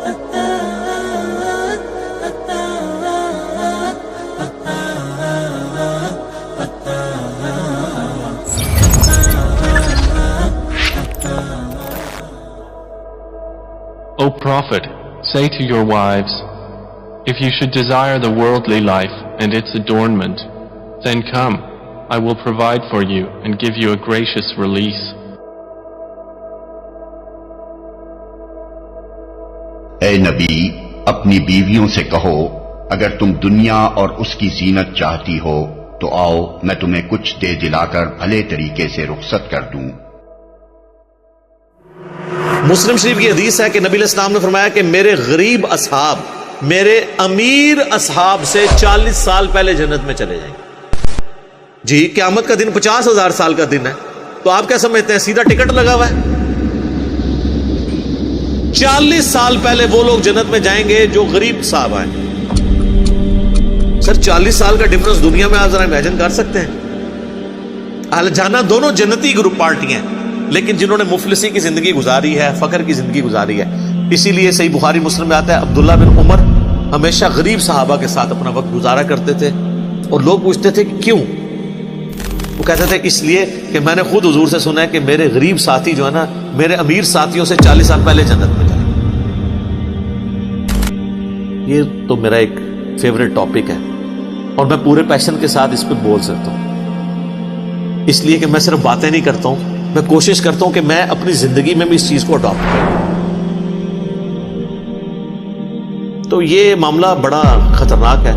O Prophet, say to your wives, if you should desire the worldly life and its adornment, then come, I will provide for you and give you a gracious release. اے نبی، اپنی بیویوں سے کہو اگر تم دنیا اور اس کی زینت چاہتی ہو تو آؤ میں تمہیں کچھ دے دلا کر بھلے طریقے سے رخصت کر دوں۔ مسلم شریف کی حدیث ہے کہ نبی علیہ السلام نے فرمایا کہ میرے غریب اصحاب میرے امیر اصحاب سے 40 سال پہلے جنت میں چلے جائیں گے۔ جی قیامت کا دن 50,000 سال کا دن ہے، تو آپ کیا سمجھتے ہیں سیدھا ٹکٹ لگا ہوا ہے؟ 40 سال پہلے وہ لوگ جنت میں جائیں گے جو غریب صاحب ہیں۔ سر 40 سال کا ڈفرنس دنیا میں آپ ذرا امیجن کر سکتے ہیں؟ اہل جانا دونوں جنتی گروپ پارٹی ہیں، لیکن جنہوں نے مفلسی کی زندگی گزاری ہے، فقر کی زندگی گزاری ہے۔ اسی لیے صحیح بخاری مسلم میں آتا ہے عبداللہ بن عمر ہمیشہ غریب صحابہ کے ساتھ اپنا وقت گزارا کرتے تھے، اور لوگ پوچھتے تھے کہ کیوں؟ وہ کہتے تھے اس لیے کہ میں نے خود حضور سے سنا ہے کہ میرے غریب ساتھی جو ہے نا میرے امیر ساتھیوں سے 40 سال پہلے جنت میں جائیں۔ یہ تو میرا ایک فیوریٹ ٹاپک ہے اور میں پورے پیشن کے ساتھ اس پہ بول سکتا ہوں، اس لیے کہ میں صرف باتیں نہیں کرتا ہوں، میں کوشش کرتا ہوں کہ میں اپنی زندگی میں بھی اس چیز کو اڈاپٹ کروں۔ تو یہ معاملہ بڑا خطرناک ہے۔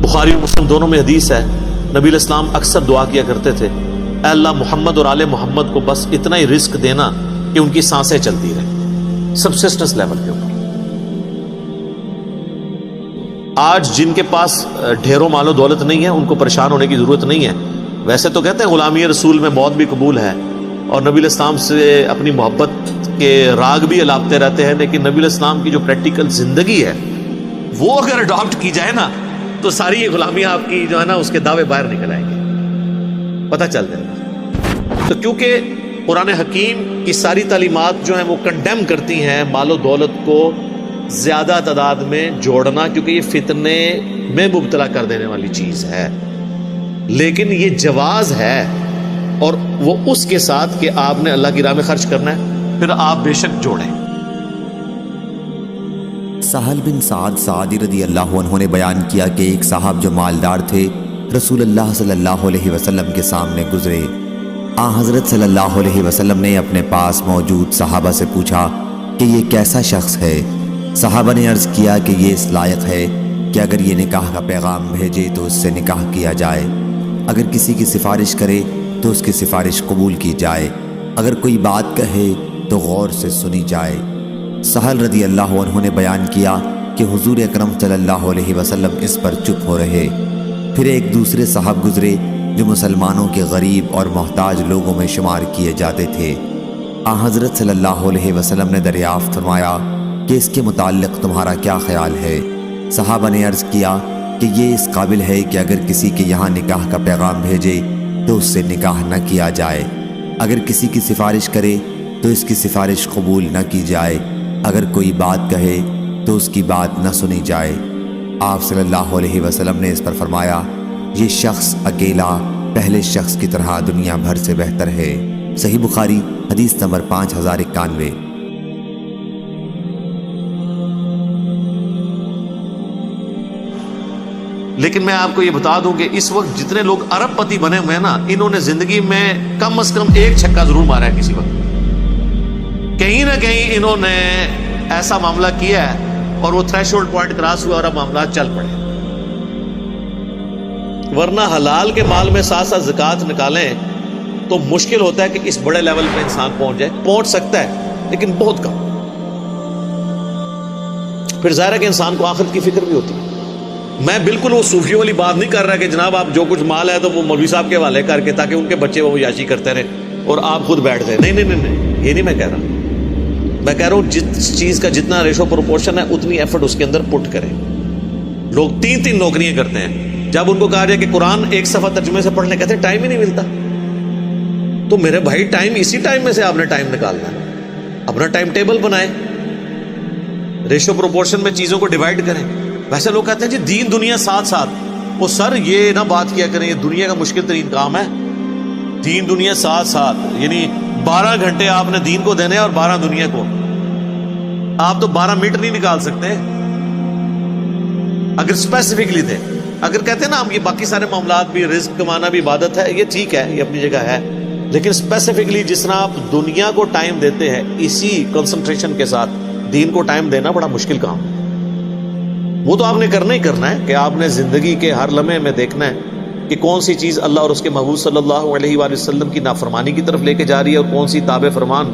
بخاری اور مسلم دونوں میں حدیث ہے، نبی علیہ السلام اکثر دعا کیا کرتے تھے، اے اللہ محمد اور آل محمد کو بس اتنا ہی رزق دینا کہ ان کی سانسیں چلتی رہیں، سبسسٹنس لیول کے اوپر۔ آج جن کے پاس ڈھیروں مال و دولت نہیں ہے ان کو پریشان ہونے کی ضرورت نہیں ہے۔ ویسے تو کہتے ہیں غلامی رسول میں موت بھی قبول ہے، اور نبی علیہ السلام سے اپنی محبت کے راگ بھی الاپتے رہتے ہیں، لیکن نبی علیہ السلام کی جو پریکٹیکل زندگی ہے وہ اگر اڈاپٹ کی جائے نا تو ساری یہ غلامیاں آپ کی جو ہے نا اس کے دعوے باہر نکل آئیں گے، پتہ چل جائے گا۔ تو کیونکہ قرآن حکیم کی ساری تعلیمات جو ہیں وہ کنڈیم کرتی ہیں مال و دولت کو زیادہ تعداد میں جوڑنا، کیونکہ یہ فتنے میں مبتلا کر دینے والی چیز ہے، لیکن یہ جواز ہے، اور وہ اس کے ساتھ کہ آپ نے اللہ کی راہ میں خرچ کرنا ہے، پھر آپ بے شک جوڑیں۔ سہل بن سعد سعدی رضی اللہ عنہ نے بیان کیا کہ ایک صاحب جو مالدار تھے رسول اللہ صلی اللہ علیہ وسلم کے سامنے گزرے۔ حضرت صلی اللہ علیہ وسلم نے اپنے پاس موجود صحابہ سے پوچھا کہ یہ کیسا شخص ہے؟ صحابہ نے عرض کیا کہ یہ اس لائق ہے کہ اگر یہ نکاح کا پیغام بھیجے تو اس سے نکاح کیا جائے، اگر کسی کی سفارش کرے تو اس کی سفارش قبول کی جائے، اگر کوئی بات کہے تو غور سے سنی جائے۔ سہل رضی اللہ عنہ نے بیان کیا کہ حضور اکرم صلی اللہ علیہ وسلم اس پر چپ ہو رہے۔ پھر ایک دوسرے صاحب گزرے جو مسلمانوں کے غریب اور محتاج لوگوں میں شمار کیے جاتے تھے۔ حضرت صلی اللہ علیہ وسلم نے دریافت فرمایا کہ اس کے متعلق تمہارا کیا خیال ہے؟ صحابہ نے عرض کیا کہ یہ اس قابل ہے کہ اگر کسی کے یہاں نکاح کا پیغام بھیجے تو اس سے نکاح نہ کیا جائے، اگر کسی کی سفارش کرے تو اس کی سفارش قبول نہ کی جائے، اگر کوئی بات کہے تو اس کی بات نہ سنی جائے۔ آپ صلی اللہ علیہ وسلم نے اس پر فرمایا یہ شخص اکیلا پہلے شخص کی طرح دنیا بھر سے بہتر ہے۔ صحیح بخاری حدیث نمبر 5091۔ لیکن میں آپ کو یہ بتا دوں کہ اس وقت جتنے لوگ ارب پتی بنے ہوئے ہیں نا، انہوں نے زندگی میں کم از کم ایک چھکا ضرور مارا ہے کسی وقت، کہیں نہ کہیں انہوں نے ایسا معاملہ کیا ہے اور وہ تھریش ہولڈ پوائنٹ کراس ہوا اور اب معاملات چل پڑے۔ ورنہ حلال کے مال میں ساتھ ساتھ زکوٰۃ نکالیں تو مشکل ہوتا ہے کہ اس بڑے لیول پہ انسان پہنچ جائے، پہنچ سکتا ہے لیکن بہت کم۔ پھر ظاہر ہے کہ انسان کو آخرت کی فکر بھی ہوتی ہے۔ میں بالکل وہ صوفیوں والی بات نہیں کر رہا کہ جناب آپ جو کچھ مال ہے تو وہ مولوی صاحب کے حوالے کر کے تاکہ ان کے بچے وہ عیاشی کرتے رہے اور آپ خود بیٹھ جائیں۔ نہیں نہیں نہیں، یہ نہیں میں کہہ رہا۔ میں کہہ رہا ہوں جس چیز کا جتنا ریشو پروپورشن ہے اتنی ایفرٹ اس کے اندر پٹ کریں۔ لوگ 3 نوکریاں کرتے ہیں، جب ان کو کہا جائے کہ قرآن ایک صفحہ ترجمے سے پڑھنے کہتے ہیں ٹائم ہی نہیں ملتا۔ تو میرے بھائی ٹائم اسی ٹائم میں سے آپ نے ٹائم نکالنا ہے، اپنا ٹائم ٹیبل بنائیں۔ ریشو پروپورشن میں چیزوں کو ڈیوائڈ کریں. ویسے لوگ کہتے ہیں جی دین دنیا ساتھ ساتھ. وہ سر یہ نہ بات کیا کریں، یہ دنیا کا مشکل ترین کام ہے. دین دنیا ساتھ ساتھ یعنی 12 گھنٹے آپ نے دین کو دینے اور 12 دنیا کو. آپ تو 12 منٹ نہیں نکال سکتے اگر اسپیسیفکلی دیں. اگر کہتے ہیں نا ہم یہ باقی سارے معاملات بھی، رزق کمانا بھی عبادت ہے، یہ ٹھیک ہے، یہ اپنی جگہ ہے، لیکن اسپیسیفکلی جس طرح آپ دنیا کو ٹائم دیتے ہیں اسی کنسنٹریشن کے ساتھ دین کو ٹائم دینا بڑا مشکل کام ہے. وہ تو آپ نے کرنا ہی کرنا ہے کہ آپ نے زندگی کے ہر لمحے میں دیکھنا ہے کہ کون سی چیز اللہ اور اس کے محبوب صلی اللہ علیہ وآلہ وسلم کی نافرمانی کی طرف لے کے جا رہی ہے اور کون سی تابع فرمان